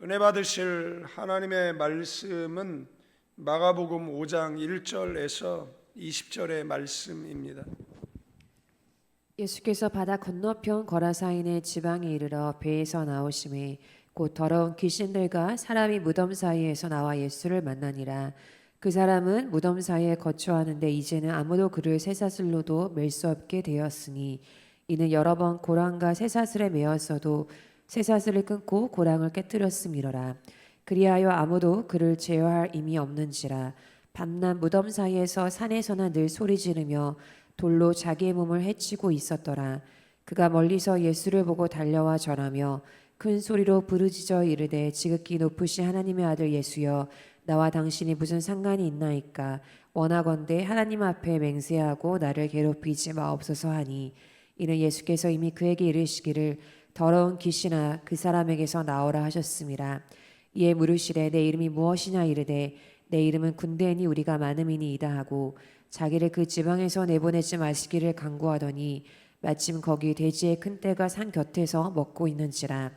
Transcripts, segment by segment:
은혜 받으실 하나님의 말씀은 마가복음 5장 1절에서 20절의 말씀입니다. 예수께서 바다 건너편 거라사인의 지방에 이르러 배에서 나오심에 곧 더러운 귀신들과 사람이 무덤 사이에서 나와 예수를 만나니라. 그 사람은 무덤 사이에 거처하는데 이제는 아무도 그를 쇠사슬로도 맬 수 없게 되었으니 이는 여러 번 고랑과 쇠사슬에 매었어도 쇠사슬을 끊고 고랑을 깨뜨렸음이로라. 그리하여 아무도 그를 제어할 힘이 없는지라. 밤낮 무덤 사이에서 산에서나 늘 소리 지르며 돌로 자기의 몸을 해치고 있었더라. 그가 멀리서 예수를 보고 달려와 절하며 큰 소리로 부르짖어 이르되 지극히 높으신 하나님의 아들 예수여, 나와 당신이 무슨 상관이 있나이까? 원하건대 하나님 앞에 맹세하고 나를 괴롭히지 마옵소서 하니, 이는 예수께서 이미 그에게 이르시기를 더러운 귀신아 그 사람에게서 나오라 하셨음이라. 이에 물으시되 내 이름이 무엇이냐 이르되 내 이름은 군대이니 우리가 많음이니이다 하고 자기를 그 지방에서 내보내지 마시기를 간구하더니 마침 거기 돼지의 큰 떼가 산 곁에서 먹고 있는지라.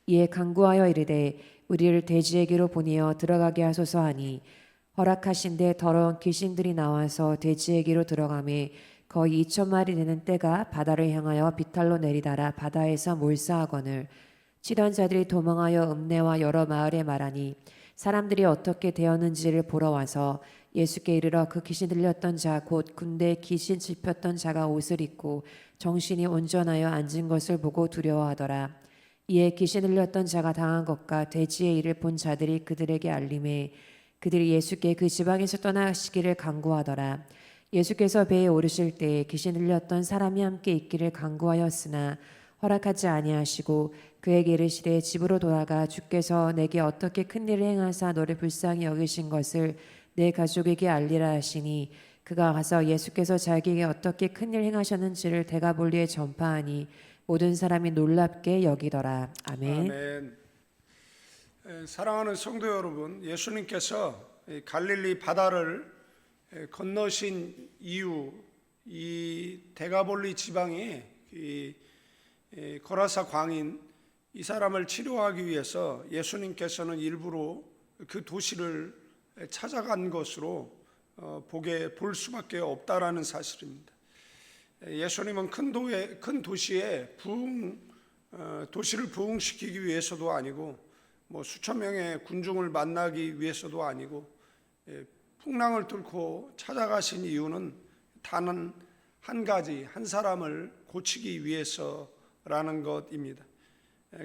이에 간구하여 이르되 우리를 돼지에게로 보내어 들어가게 하소서 하니 허락하신데 더러운 귀신들이 나와서 돼지에게로 들어가매 거의 2,000마리 되는 떼가 바다를 향하여 비탈로 내리달아 바다에서 몰사하거늘 치던 자들이 도망하여 읍내와 여러 마을에 말하니 사람들이 어떻게 되었는지를 보러 와서 예수께 이르러 그 귀신 들렸던 자 곧 군대에 귀신 짚혔던 자가 옷을 입고 정신이 온전하여 앉은 것을 보고 두려워하더라. 이에 귀신 들렸던 자가 당한 것과 돼지의 일을 본 자들이 그들에게 알림해 그들이 예수께 그 지방에서 떠나시기를 간구하더라. 예수께서 배에 오르실 때에 귀신 들렸던 사람이 함께 있기를 간구하였으나 허락하지 아니하시고 그에게 이르시되 집으로 돌아가 주께서 내게 어떻게 큰 일을 행하사 너를 불쌍히 여기신 것을 내 가족에게 알리라 하시니 그가 가서 예수께서 자기에게 어떻게 큰 일 행하셨는지를 데가볼리에 전파하니 모든 사람이 놀랍게 여기더라. 아멘. 아멘. 사랑하는 성도 여러분, 예수님께서 갈릴리 바다를 건너신 이후 이 데가볼리 지방에 거라사 광인 이 사람을 치료하기 위해서 예수님께서는 일부러 그 도시를 찾아간 것으로 볼 수밖에 없다라는 사실입니다. 예수님은 큰 도시에 도시를 부흥시키기 위해서도 아니고 수천 명의 군중을 만나기 위해서도 아니고 풍랑을 뚫고 찾아가신 이유는 단 한 가지, 한 사람을 고치기 위해서라는 것입니다.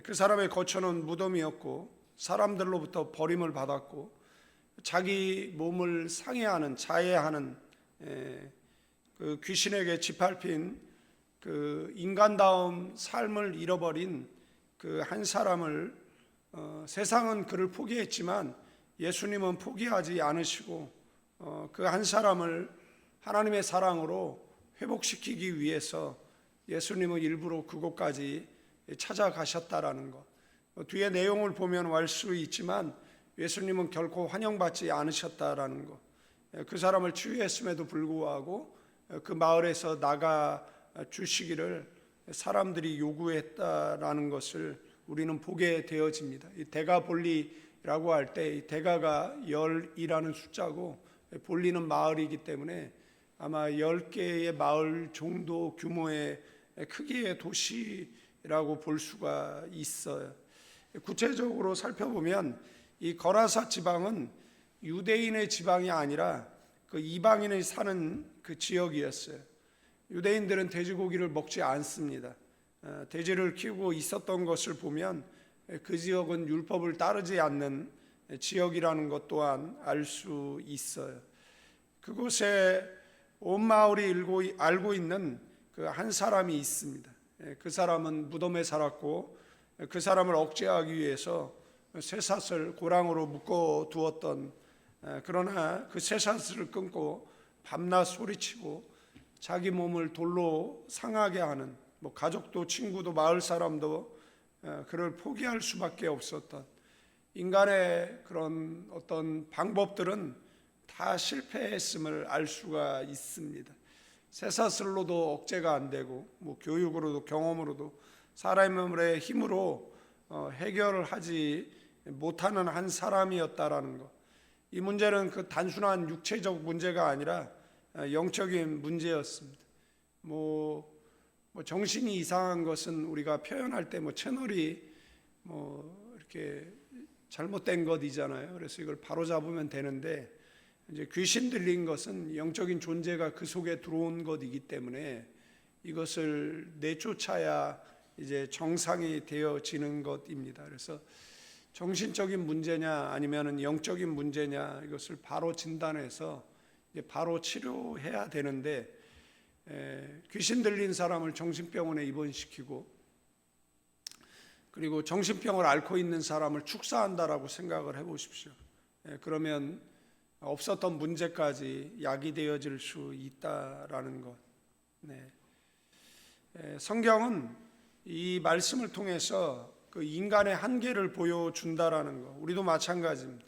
그 사람의 거처는 무덤이었고 사람들로부터 버림을 받았고 자기 몸을 상해하는 자해하는 그 귀신에게 짓밟힌 그 인간다움 삶을 잃어버린 그 한 사람을 세상은 그를 포기했지만 예수님은 포기하지 않으시고 그 한 사람을 하나님의 사랑으로 회복시키기 위해서 예수님은 일부러 그곳까지 찾아가셨다라는 것. 뒤에 내용을 보면 알 수 있지만 예수님은 결코 환영받지 않으셨다라는 것. 그 사람을 치유했음에도 불구하고 그 마을에서 나가 주시기를 사람들이 요구했다라는 것을 우리는 보게 되어집니다. 이 데가볼리라고 할 때 이 데가가 10이라는 숫자고 볼리는 마을이기 때문에 아마 10개의 마을 정도 규모의 크기의 도시라고 볼 수가 있어요. 구체적으로 살펴보면 이 거라사 지방은 유대인의 지방이 아니라 그 이방인이 사는 그 지역이었어요. 유대인들은 돼지고기를 먹지 않습니다. 돼지를 키우고 있었던 것을 보면 그 지역은 율법을 따르지 않는 지역이라는 것 또한 알 수 있어요. 그곳에 온 마을이 알고 있는 그 한 사람이 있습니다. 그 사람은 무덤에 살았고 그 사람을 억제하기 위해서 쇠사슬 고랑으로 묶어 두었던, 그러나 그 쇠사슬을 끊고 밤낮 소리치고 자기 몸을 돌로 상하게 하는 가족도 친구도 마을 사람도 그를 포기할 수밖에 없었던 인간의 그런 어떤 방법들은 다 실패했음을 알 수가 있습니다. 쇠사슬로도 억제가 안 되고 교육으로도 경험으로도 사람의 힘으로 해결을 하지 못하는 한 사람이었다라는 것. 이 문제는 그 단순한 육체적 문제가 아니라 영적인 문제였습니다. 정신이 이상한 것은 우리가 표현할 때 채널이 이렇게 잘못된 것이잖아요. 그래서 이걸 바로 잡으면 되는데, 이제 귀신 들린 것은 영적인 존재가 그 속에 들어온 것이기 때문에 이것을 내쫓아야 이제 정상이 되어지는 것입니다. 그래서 정신적인 문제냐 아니면 영적인 문제냐, 이것을 바로 진단해서 이제 바로 치료해야 되는데, 귀신 들린 사람을 정신병원에 입원시키고, 그리고 정신병을 앓고 있는 사람을 축사한다라고 생각을 해보십시오. 그러면 없었던 문제까지 야기되어질 수 있다라는 것. 성경은 이 말씀을 통해서 그 인간의 한계를 보여준다라는 것. 우리도 마찬가지입니다.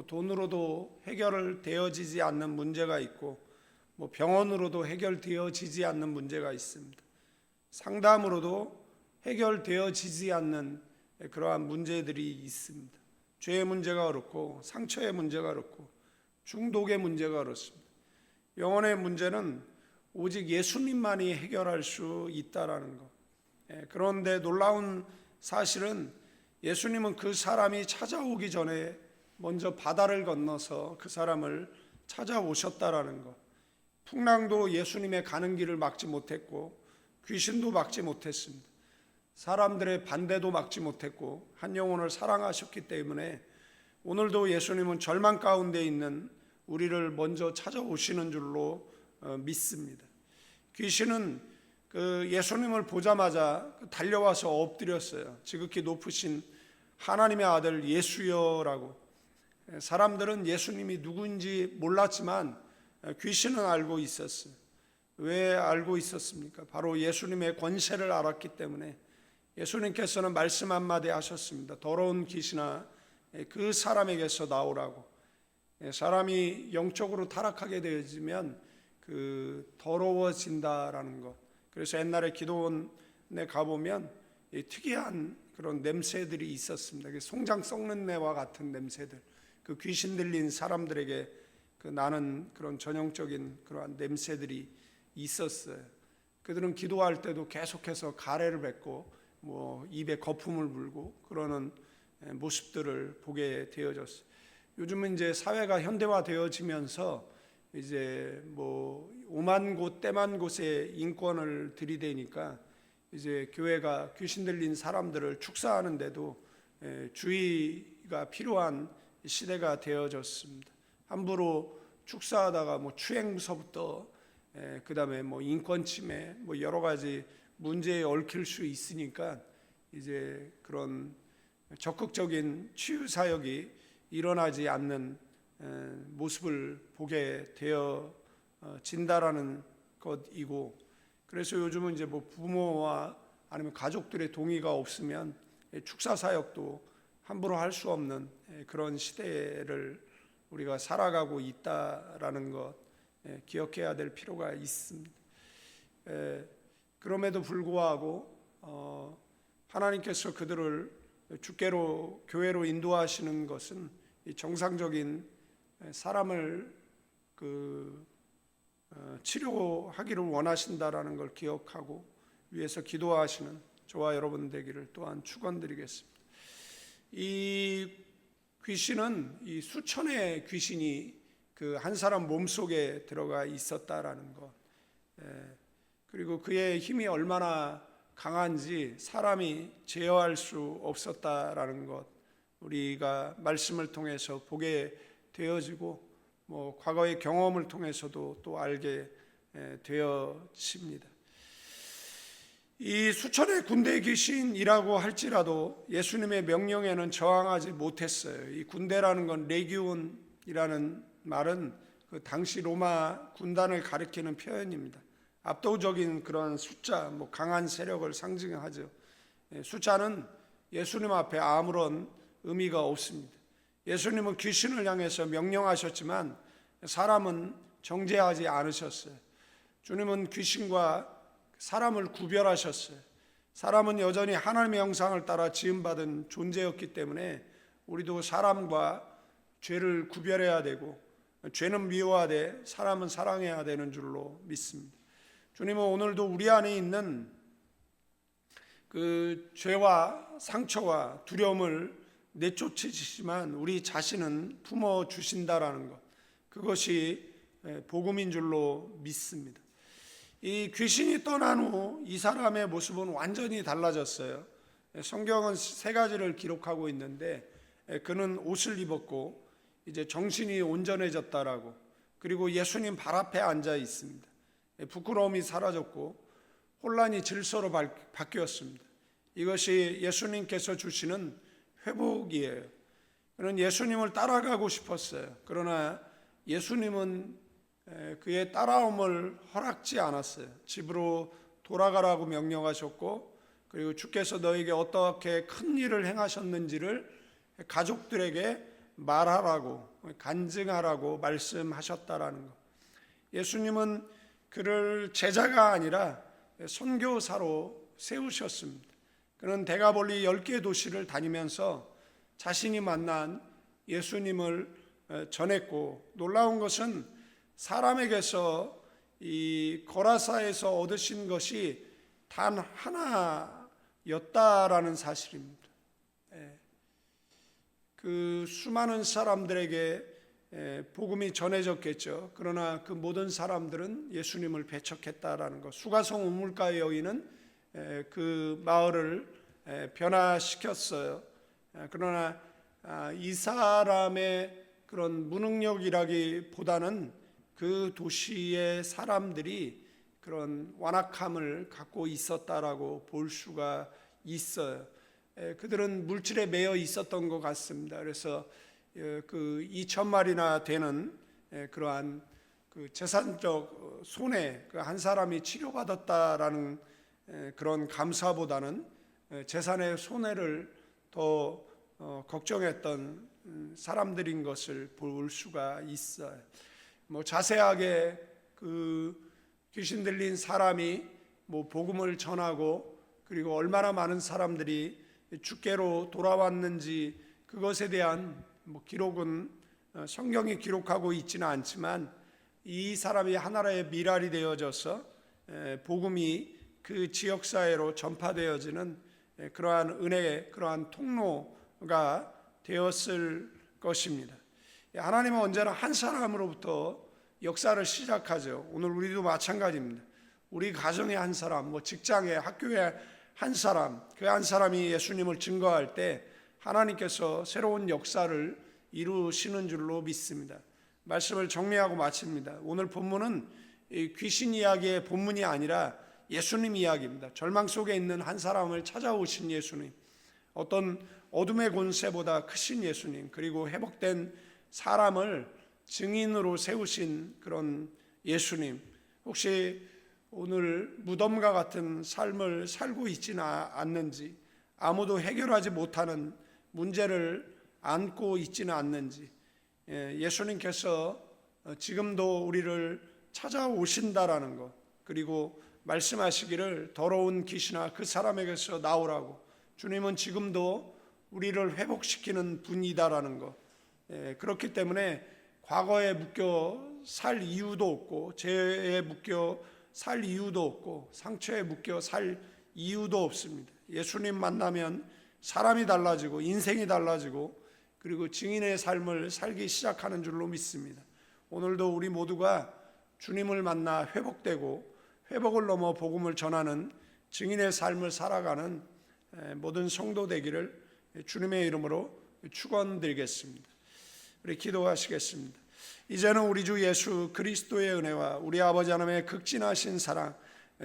돈으로도 해결되어지지 않는 문제가 있고, 병원으로도 해결되어지지 않는 문제가 있습니다. 상담으로도 해결되어지지 않는 그러한 문제들이 있습니다. 죄의 문제가 그렇고, 상처의 문제가 그렇고, 중독의 문제가 그렇습니다. 영혼의 문제는 오직 예수님만이 해결할 수 있다라는 것. 그런데 놀라운 사실은 예수님은 그 사람이 찾아오기 전에 먼저 바다를 건너서 그 사람을 찾아오셨다라는 것. 풍랑도 예수님의 가는 길을 막지 못했고, 귀신도 막지 못했습니다. 사람들의 반대도 막지 못했고, 한 영혼을 사랑하셨기 때문에 오늘도 예수님은 절망 가운데 있는 우리를 먼저 찾아오시는 줄로 믿습니다. 귀신은 그 예수님을 보자마자 달려와서 엎드렸어요. 지극히 높으신 하나님의 아들 예수여라고. 사람들은 예수님이 누구인지 몰랐지만 귀신은 알고 있었어요. 왜 알고 있었습니까? 바로 예수님의 권세를 알았기 때문에. 예수님께서는 말씀 한마디 하셨습니다. 더러운 귀신아, 그 사람에게서 나오라고. 사람이 영적으로 타락하게 되어지면 그 더러워진다라는 것. 그래서 옛날에 기도원에 가보면 특이한 그런 냄새들이 있었습니다. 송장 썩는 내와 같은 냄새들. 그 귀신 들린 사람들에게 그 나는 그런 전형적인 그러한 냄새들이 있었어요. 그들은 기도할 때도 계속해서 가래를 뱉고 입에 거품을 불고 그러는 모습들을 보게 되어졌어요. 요즘은 이제 사회가 현대화되어지면서 이제 오만 곳 때만 곳에 인권을 들이대니까 이제 교회가 귀신 들린 사람들을 축사하는데도 주의가 필요한 시대가 되어졌습니다. 함부로 축사하다가 추행서부터 그다음에 인권 침해 여러 가지 문제에 얽힐 수 있으니까 이제 그런 적극적인 치유 사역이 일어나지 않는 모습을 보게 되어진다라는 것이고, 그래서 요즘은 이제 부모와 아니면 가족들의 동의가 없으면 축사 사역도 함부로 할 수 없는 그런 시대를 우리가 살아가고 있다라는 것 기억해야 될 필요가 있습니다. 그럼에도 불구하고 하나님께서 그들을 주께로 교회로 인도하시는 것은 이 정상적인 사람을 치료하기를 원하신다라는 걸 기억하고 위해서 기도하시는 저와 여러분 되기를 또한 축원드리겠습니다. 이 귀신은 이 수천의 귀신이 그 한 사람 몸속에 들어가 있었다라는 것, 그리고 그의 힘이 얼마나 강한지 사람이 제어할 수 없었다라는 것, 우리가 말씀을 통해서 보게 되어지고 과거의 경험을 통해서도 또 알게 되어집니다. 이 수천의 군대 귀신이라고 할지라도 예수님의 명령에는 저항하지 못했어요. 이 군대라는 건 레기온이라는 말은 그 당시 로마 군단을 가리키는 표현입니다. 압도적인 그런 숫자, 강한 세력을 상징하죠. 숫자는 예수님 앞에 아무런 의미가 없습니다. 예수님은 귀신을 향해서 명령하셨지만 사람은 정죄하지 않으셨어요. 주님은 귀신과 사람을 구별하셨어요. 사람은 여전히 하나님의 형상을 따라 지음받은 존재였기 때문에 우리도 사람과 죄를 구별해야 되고 죄는 미워하되 사람은 사랑해야 되는 줄로 믿습니다. 주님은 오늘도 우리 안에 있는 그 죄와 상처와 두려움을 내쫓으시지만 우리 자신은 품어 주신다라는 것, 그것이 복음인 줄로 믿습니다. 이 귀신이 떠난 후 이 사람의 모습은 완전히 달라졌어요. 성경은 세 가지를 기록하고 있는데 그는 옷을 입었고 이제 정신이 온전해졌다라고, 그리고 예수님 발 앞에 앉아 있습니다. 부끄러움이 사라졌고 혼란이 질서로 바뀌었습니다. 이것이 예수님께서 주시는 회복이에요. 그는 예수님을 따라가고 싶었어요. 그러나 예수님은 그의 따라옴을 허락지 않았어요. 집으로 돌아가라고 명령하셨고, 그리고 주께서 너에게 어떻게 큰 일을 행하셨는지를 가족들에게 말하라고, 간증하라고 말씀하셨다라는 것. 예수님은 그를 제자가 아니라 선교사로 세우셨습니다. 그는 데가볼리 10개 도시를 다니면서 자신이 만난 예수님을 전했고, 놀라운 것은 사람에게서 이 거라사에서 얻으신 것이 단 하나였다라는 사실입니다. 그 수많은 사람들에게 복음이 전해졌겠죠. 그러나 그 모든 사람들은 예수님을 배척했다라는 것. 수가성 우물가의 여인은 그 마을을 변화시켰어요. 그러나 이 사람의 그런 무능력이라기보다는 그 도시의 사람들이 그런 완악함을 갖고 있었다라고 볼 수가 있어요. 그들은 물질에 매여 있었던 것 같습니다. 그래서 그 2,000마리나 되는 그러한 그 재산적 손해, 그 한 사람이 치료받았다라는 그런 감사보다는 재산의 손해를 더 걱정했던 사람들인 것을 볼 수가 있어요. 뭐 자세하게 그 귀신 들린 사람이 뭐 복음을 전하고 그리고 얼마나 많은 사람들이 주께로 돌아왔는지 그것에 대한 뭐 기록은 성경이 기록하고 있지는 않지만, 이 사람이 하나의 미랄이 되어져서 복음이 그 지역 사회로 전파되어지는 그러한 은혜의 그러한 통로가 되었을 것입니다. 하나님은 언제나 한 사람으로부터 역사를 시작하죠. 오늘 우리도 마찬가지입니다. 우리 가정의 한 사람, 뭐 직장의, 학교의 한 사람, 그 한 사람이 예수님을 증거할 때 하나님께서 새로운 역사를 이루시는 줄로 믿습니다. 말씀을 정리하고 마칩니다. 오늘 본문은 귀신 이야기의 본문이 아니라 예수님 이야기입니다. 절망 속에 있는 한 사람을 찾아오신 예수님, 어떤 어둠의 권세보다 크신 예수님, 그리고 회복된 사람을 증인으로 세우신 그런 예수님. 혹시 오늘 무덤과 같은 삶을 살고 있지는 않는지, 아무도 해결하지 못하는 문제를 안고 있지는 않는지, 예수님께서 지금도 우리를 찾아오신다라는 것, 그리고 말씀하시기를 더러운 귀신아 그 사람에게서 나오라고, 주님은 지금도 우리를 회복시키는 분이다라는 것. 그렇기 때문에 과거에 묶여 살 이유도 없고, 죄에 묶여 살 이유도 없고, 상처에 묶여 살 이유도 없습니다. 예수님 만나면 사람이 달라지고 인생이 달라지고 그리고 증인의 삶을 살기 시작하는 줄로 믿습니다. 오늘도 우리 모두가 주님을 만나 회복되고 회복을 넘어 복음을 전하는 증인의 삶을 살아가는 모든 성도 되기를 주님의 이름으로 축원드리겠습니다. 우리 기도하시겠습니다. 이제는 우리 주 예수 그리스도의 은혜와 우리 아버지 하나님의 극진하신 사랑,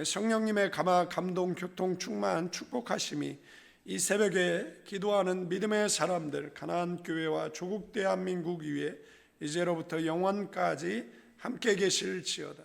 성령님의 감동, 교통, 충만, 축복하심이 이 새벽에 기도하는 믿음의 사람들, 가나안 교회와 조국 대한민국 위에 이제로부터 영원까지 함께 계실지어다.